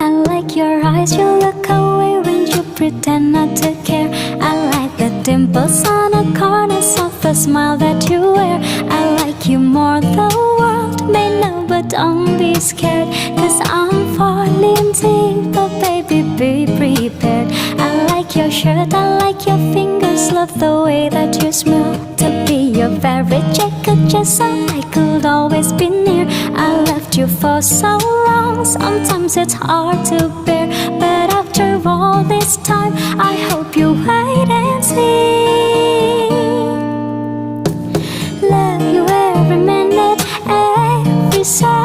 I like your eyes, you look away when you pretend not to care. I like the dimples on the corners of the smile that you wear. I like you more, the world may know, but don't be scared, 'cause I'm falling deep, but baby be prepared. I like your shirt, I like your fingers, love the way that you smell. To be your very jacket, just so I could always be near. I loved you for so long, sometimes it's hard to bear, but after all this time, I hope you wait and see. Love you every minute, every second.